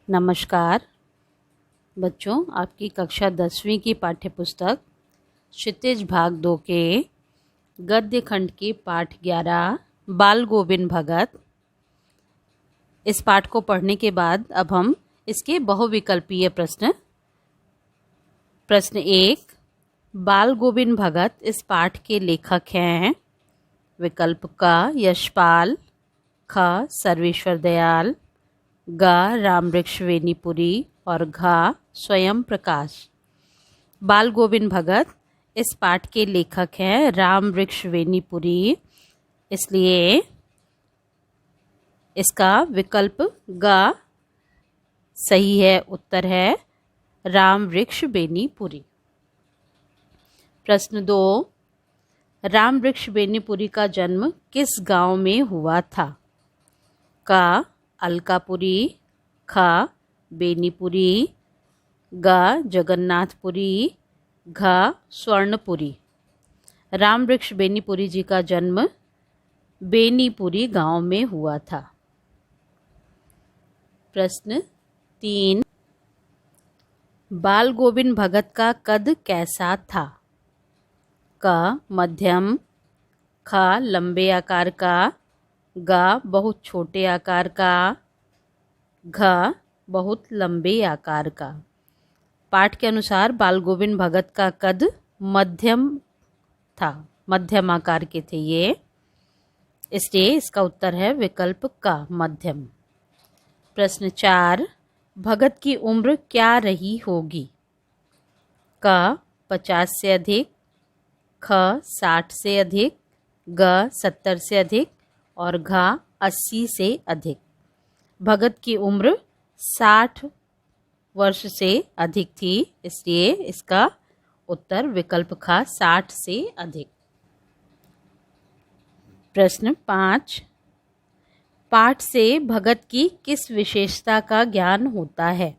नमस्कार बच्चों, आपकी कक्षा 10वीं की पाठ्यपुस्तक क्षितिज भाग 2 के गद्य खंड की पाठ 11 बाल गोविंद भगत। इस पाठ को पढ़ने के बाद अब हम इसके बहुविकल्पीय प्रश्न 1, बाल गोविंद भगत इस पाठ के लेखक हैं। विकल्प क यशपाल, ख सर्वेश्वर दयाल, ग रामवृक्ष वेनीपुरी और घ स्वयं प्रकाश। बाल गोविंद भगत इस पाठ के लेखक हैं रामवृक्ष वेनीपुरी, इसलिए इसका विकल्प ग सही है। उत्तर है रामवृक्ष वेनीपुरी। प्रश्न 2, रामवृक्ष वेनीपुरी का जन्म किस गांव में हुआ था? क अलकापुरी, ख बेनीपुरी, ग जगन्नाथपुरी, घ स्वर्णपुरी। रामवृक्ष बेनीपुरी जी का जन्म बेनीपुरी गांव में हुआ था। प्रश्न 3, बाल गोविंद भगत का कद कैसा था? क मध्यम, ख लंबे आकार का, ग बहुत छोटे आकार का, घ बहुत लंबे आकार का। पाठ के अनुसार बाल गोविंद भगत का कद मध्यम था, मध्यम आकार के थे ये, इसलिए इसका उत्तर है विकल्प क मध्यम। प्रश्न 4, भगत की उम्र क्या रही होगी? क 50 से अधिक, ख 60 से अधिक, ग 70 से अधिक और घ 80 से अधिक। भगत की उम्र 60 वर्ष से अधिक थी, इसलिए इसका उत्तर विकल्प ख 60 से अधिक। प्रश्न 5, पाठ से भगत की किस विशेषता का ज्ञान होता है?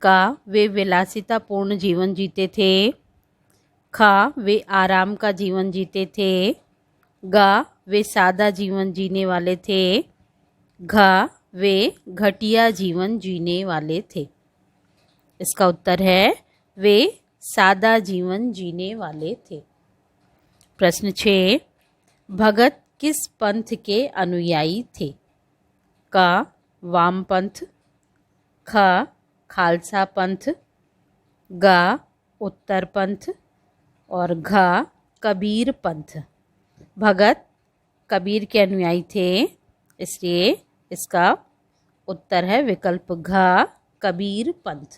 क वे विलासितापूर्ण जीवन जीते थे, ख वे आराम का जीवन जीते थे, ग वे सादा जीवन जीने वाले थे, घ वे घटिया जीवन जीने वाले थे। इसका उत्तर है वे सादा जीवन जीने वाले थे। प्रश्न 6, भगत किस पंथ के अनुयायी थे? क वामपंथ, ख खालसा पंथ, ग उत्तर पंथ और घ कबीर पंथ। भगत कबीर के अनुयायी थे, इसलिए इसका उत्तर है विकल्प घ कबीर पंथ।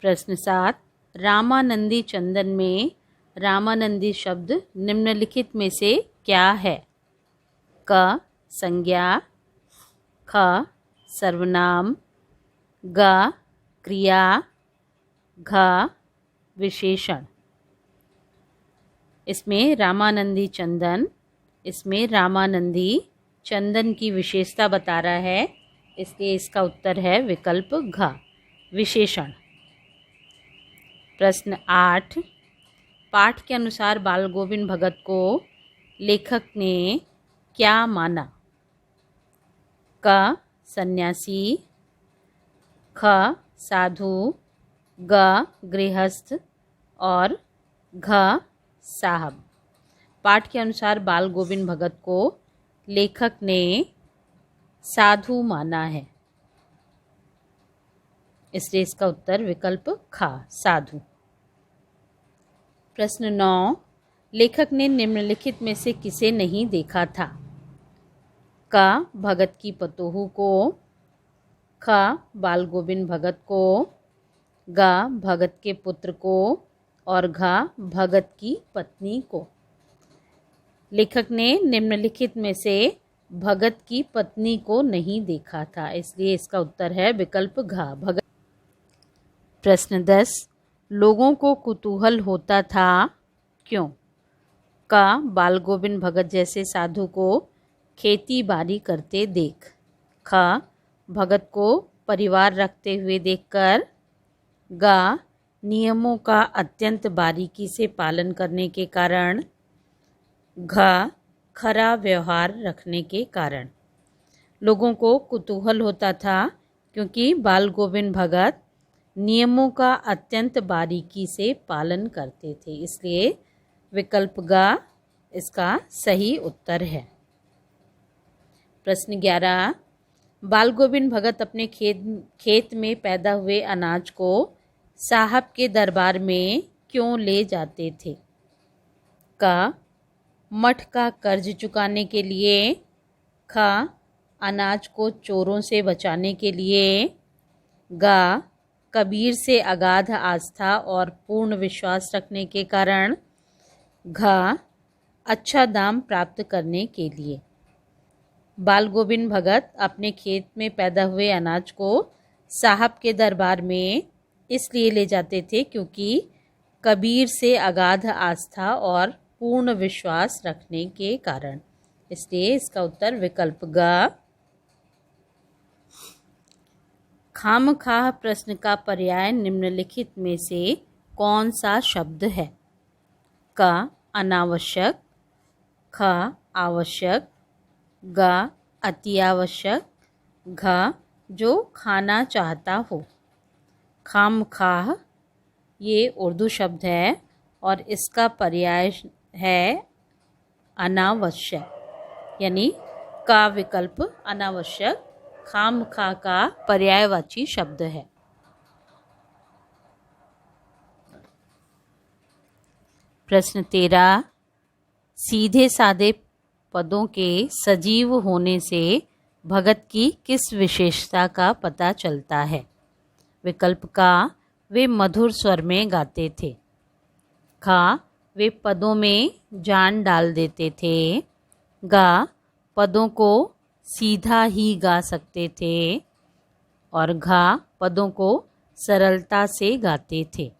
प्रश्न 7, रामानंदी चंदन में रामानंदी शब्द निम्नलिखित में से क्या है? क संज्ञा, ख सर्वनाम, ग क्रिया, घ विशेषण। इसमें रामानंदी चंदन की विशेषता बता रहा है, इसलिए इसका उत्तर है विकल्प घ विशेषण। प्रश्न 8, पाठ के अनुसार बाल गोविंद भगत को लेखक ने क्या माना? क सन्यासी, ख साधु, ग गृहस्थ और घ साहब। पाठ के अनुसार बाल गोविंद भगत को लेखक ने साधु माना है, इसलिए इसका उत्तर विकल्प ख साधु। प्रश्न 9, लेखक ने निम्नलिखित में से किसे नहीं देखा था? क भगत की पतोहू को, ख बाल गोविंद भगत को, ग भगत के पुत्र को और घ भगत की पत्नी को। लेखक ने निम्नलिखित में से भगत की पत्नी को नहीं देखा था, इसलिए इसका उत्तर है विकल्प घ भगत। प्रश्न 10, लोगों को कुतूहल होता था क्यों? क बाल गोविंद भगत जैसे साधु को खेती बाड़ी करते देख, ख भगत को परिवार रखते हुए देखकर, ग नियमों का अत्यंत बारीकी से पालन करने के कारण, घ खरा व्यवहार रखने के कारण। लोगों को कुतूहल होता था क्योंकि बाल गोविंद भगत नियमों का अत्यंत बारीकी से पालन करते थे। इसलिए विकल्प ग इसका सही उत्तर है। प्रश्न 11, बाल गोविंद भगत अपने खेत में पैदा हुए अनाज को साहब के दरबार में क्यों ले जाते थे? क, मठ का कर्ज चुकाने के लिए। ख, अनाज को चोरों से बचाने के लिए। ग, कबीर से अगाध आस्था और पूर्ण विश्वास रखने के कारण। घ, अच्छा दाम प्राप्त करने के लिए। बाल गोविंद भगत अपने खेत में पैदा हुए अनाज को साहब के दरबार में इसलिए ले जाते थे क्योंकि कबीर से अगाध आस्था और पूर्ण विश्वास रखने के कारण। इसलिए इसका उत्तर विकल्प ग। खामखाह प्रश्न का पर्याय निम्नलिखित में से कौन सा शब्द है? क, अनावश्यक। ख, आवश्यक। ग, अति आवश्यक। घ, जो खाना चाहता हो। खामखाह ये उर्दू शब्द है और इसका पर्याय है अनावश्यक, यानी का विकल्प अनावश्यक खामखा का पर्यायवाची शब्द है। प्रश्न 13, सीधे साधे पदों के सजीव होने से भगत की किस विशेषता का पता चलता है? विकल्प का, वे मधुर स्वर में गाते थे। ख, वे पदों में जान डाल देते थे। ग, पदों को सीधा ही गा सकते थे। और घ, पदों को सरलता से गाते थे।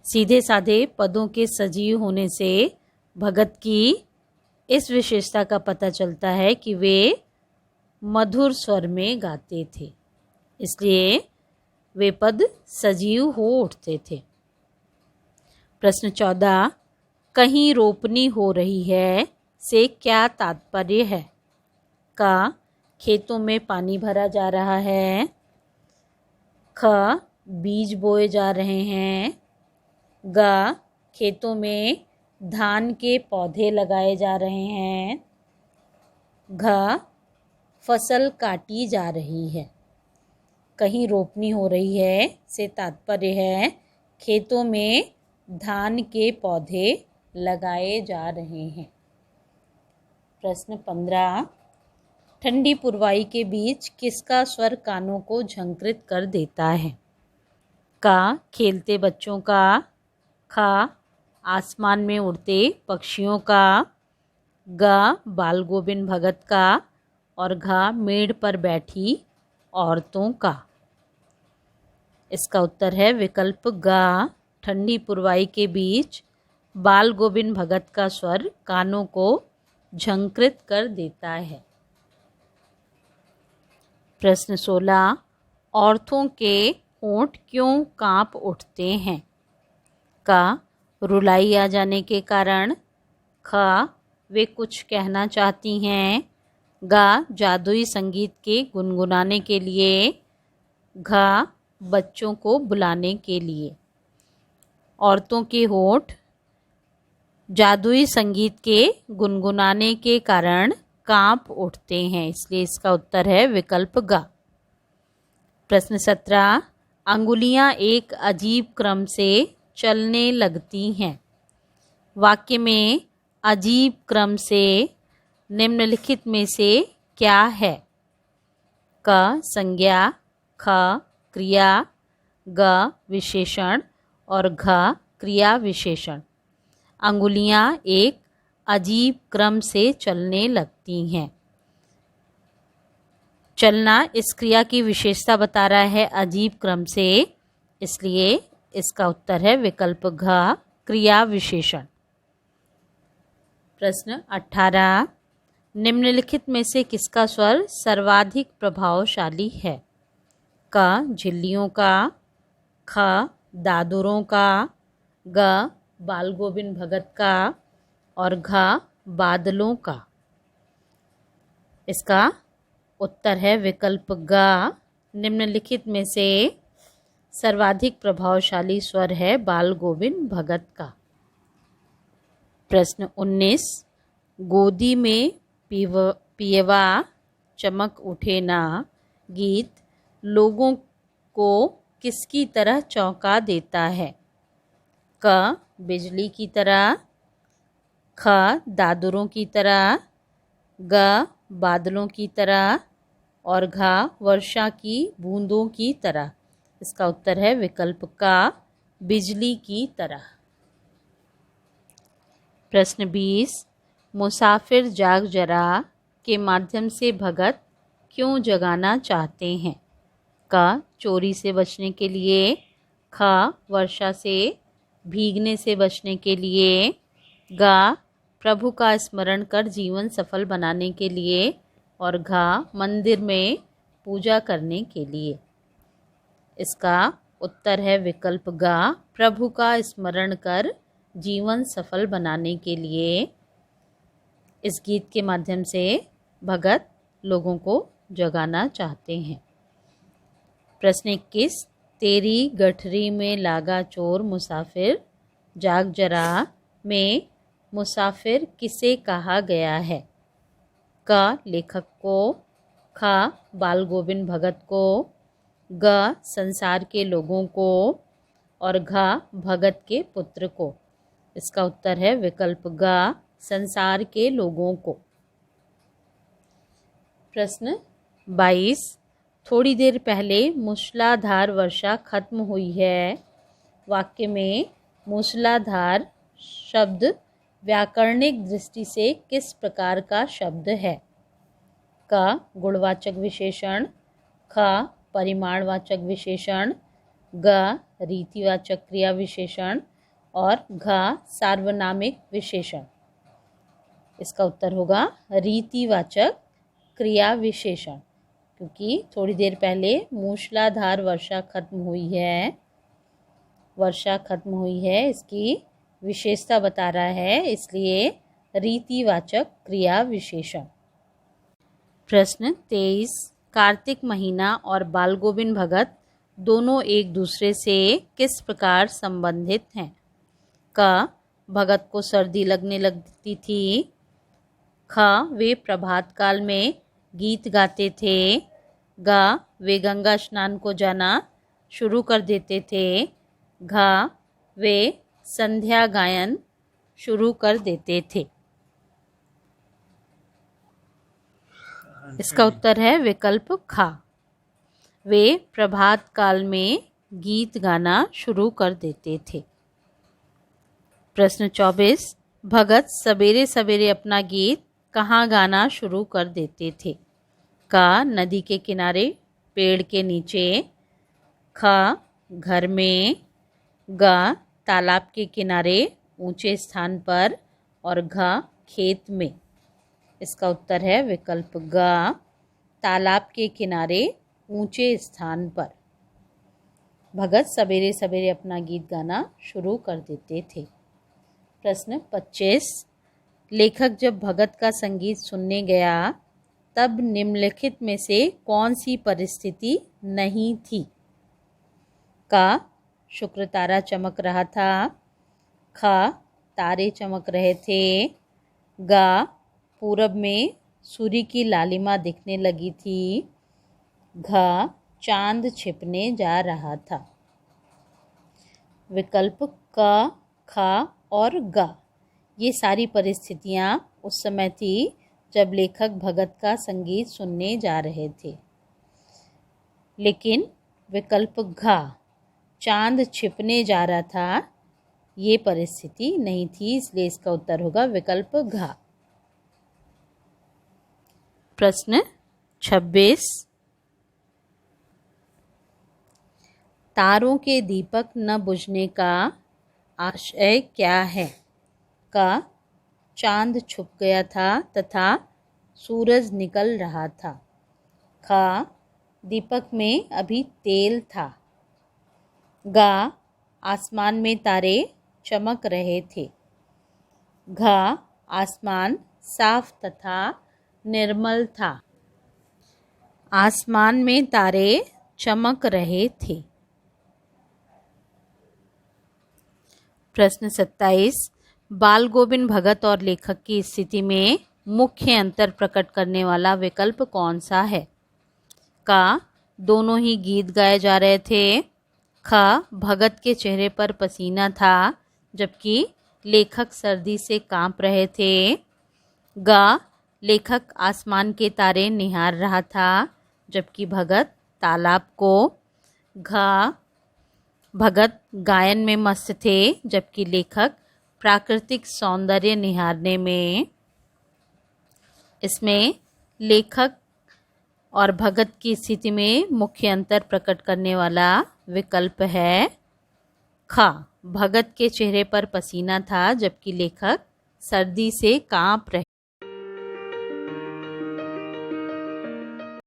सीधे साधे पदों के सजीव होने से भगत की इस विशेषता का पता चलता है कि वे मधुर स्वर में गाते थे, इसलिए वे पद सजीव हो उठते थे। प्रश्न 14, कहीं रोपनी हो रही है से क्या तात्पर्य है? क, खेतों में पानी भरा जा रहा है। ख, बीज बोए जा रहे हैं। ग, खेतों में धान के पौधे लगाए जा रहे हैं। घ, फसल काटी जा रही है। कहीं रोपनी हो रही है से तात्पर्य है खेतों में धान के पौधे लगाए जा रहे हैं। प्रश्न 15, ठंडी पुरवाई के बीच किसका स्वर कानों को झंकृत कर देता है? क, खेलते बच्चों का। ख, आसमान में उड़ते पक्षियों का। ग, बाल गोविंद भगत का। और घ, मेड़ पर बैठी औरतों का। इसका उत्तर है विकल्प ग, ठंडी पुरवाई के बीच बाल गोविंद भगत का स्वर कानों को झंकृत कर देता है। प्रश्न 16, औरतों के होंठ क्यों कांप उठते हैं? क, रुलाई आ जाने के कारण। ख, वे कुछ कहना चाहती हैं। ग, जादुई संगीत के गुनगुनाने के लिए। घ, बच्चों को बुलाने के लिए। औरतों के होंठ जादुई संगीत के गुनगुनाने के कारण कांप उठते हैं, इसलिए इसका उत्तर है विकल्प ग। प्रश्न 17, अंगुलियां एक अजीब क्रम से चलने लगती हैं। वाक्य में अजीब क्रम से निम्नलिखित में से क्या है? क, संज्ञा। ख, क्रिया। ग, विशेषण। और घ, क्रिया विशेषण। अंगुलियां एक अजीब क्रम से चलने लगती हैं। चलना इस क्रिया की विशेषता बता रहा है अजीब क्रम से, इसलिए इसका उत्तर है विकल्प घ, क्रिया विशेषण। प्रश्न 18, निम्नलिखित में से किसका स्वर सर्वाधिक प्रभावशाली है? क, झिल्लियों का। ख, दादुरों का। ग, बाल गोविंद भगत का। और घ, बादलों का। इसका उत्तर है विकल्प ग। निम्नलिखित में से सर्वाधिक प्रभावशाली स्वर है बाल गोविंद भगत का। प्रश्न 19, गोदी में पियवा चमक उठे ना गीत लोगों को किसकी तरह चौंका देता है? क बिजली की तरह, ख दादुरों की तरह, ग बादलों की तरह और घ वर्षा की बूंदों की तरह। इसका उत्तर है विकल्प का, बिजली की तरह। प्रश्न 20, मुसाफिर जाग जरा के माध्यम से भगत क्यों जगाना चाहते हैं? क चोरी से बचने के लिए, ख वर्षा से भीगने से बचने के लिए, ग प्रभु का स्मरण कर जीवन सफल बनाने के लिए और घ मंदिर में पूजा करने के लिए। इसका उत्तर है विकल्प ग, प्रभु का स्मरण कर जीवन सफल बनाने के लिए इस गीत के माध्यम से भगत लोगों को जगाना चाहते हैं। प्रश्न 21, तेरी गठरी में लागा चोर मुसाफिर जाग जरा में मुसाफिर किसे कहा गया है? क लेखक को, ख बाल गोविंद भगत को, ग संसार के लोगों को और घ भगत के पुत्र को। इसका उत्तर है विकल्प ग, संसार के लोगों को। प्रश्न 22, थोड़ी देर पहले मूसलाधार वर्षा खत्म हुई है। वाक्य में मूसलाधार शब्द व्याकरणिक दृष्टि से किस प्रकार का शब्द है? क गुणवाचक विशेषण, ख परिमाणवाचक विशेषण, ग रीतिवाचक क्रिया विशेषण और घ सार्वनामिक विशेषण। इसका उत्तर होगा रीतिवाचक क्रिया विशेषण, क्योंकि थोड़ी देर पहले मूसलाधार वर्षा खत्म हुई है। वर्षा खत्म हुई है इसकी विशेषता बता रहा है, इसलिए रीतिवाचक क्रिया विशेषण। प्रश्न 23, कार्तिक महीना और बाल गोविंद भगत दोनों एक दूसरे से किस प्रकार संबंधित हैं? क भगत को सर्दी लगने लगती थी, ख वे प्रभात काल में गीत गाते थे, ग वे गंगा स्नान को जाना शुरू कर देते थे, घ वे संध्या गायन शुरू कर देते थे। इसका उत्तर है विकल्प ख, वे प्रभात काल में गीत गाना शुरू कर देते थे। प्रश्न 24, भगत सवेरे सवेरे अपना गीत कहाँ गाना शुरू कर देते थे? क नदी के किनारे, पेड़ के नीचे, ख घर में, ग तालाब के किनारे ऊंचे स्थान पर और घ खेत में। इसका उत्तर है विकल्प ग, तालाब के किनारे ऊंचे स्थान पर भगत सवेरे सवेरे अपना गीत गाना शुरू कर देते थे। प्रश्न 25, लेखक जब भगत का संगीत सुनने गया तब निम्नलिखित में से कौन सी परिस्थिति नहीं थी? क शुक्र तारा चमक रहा था, ख तारे चमक रहे थे, ग पूरब में सूर्य की लालिमा दिखने लगी थी, घ चांद छिपने जा रहा था। विकल्प क, ख और ग ये सारी परिस्थितियाँ उस समय थी जब लेखक भगत का संगीत सुनने जा रहे थे। लेकिन विकल्प घ चांद छिपने जा रहा था, ये परिस्थिति नहीं थी, इसलिए इसका उत्तर होगा विकल्प घ। प्रश्न 26, तारों के दीपक न बुझने का आशय क्या है? क चांद छुप गया था तथा सूरज निकल रहा था, ख दीपक में अभी तेल था, ग आसमान में तारे चमक रहे थे, घ आसमान साफ तथा निर्मल था। आसमान में तारे चमक रहे थे। प्रश्न 27। बाल गोविंद भगत और लेखक की स्थिति में मुख्य अंतर प्रकट करने वाला विकल्प कौन सा है? का, दोनों ही गीत गाए जा रहे थे। ख, भगत के चेहरे पर पसीना था जबकि लेखक सर्दी से कांप रहे थे। ग, लेखक आसमान के तारे निहार रहा था जबकि भगत तालाब को। घ, भगत गायन में मस्त थे जबकि लेखक प्राकृतिक सौंदर्य निहारने में। इसमें लेखक और भगत की स्थिति में मुख्य अंतर प्रकट करने वाला विकल्प है ख, भगत के चेहरे पर पसीना था जबकि लेखक सर्दी से कांप रहे।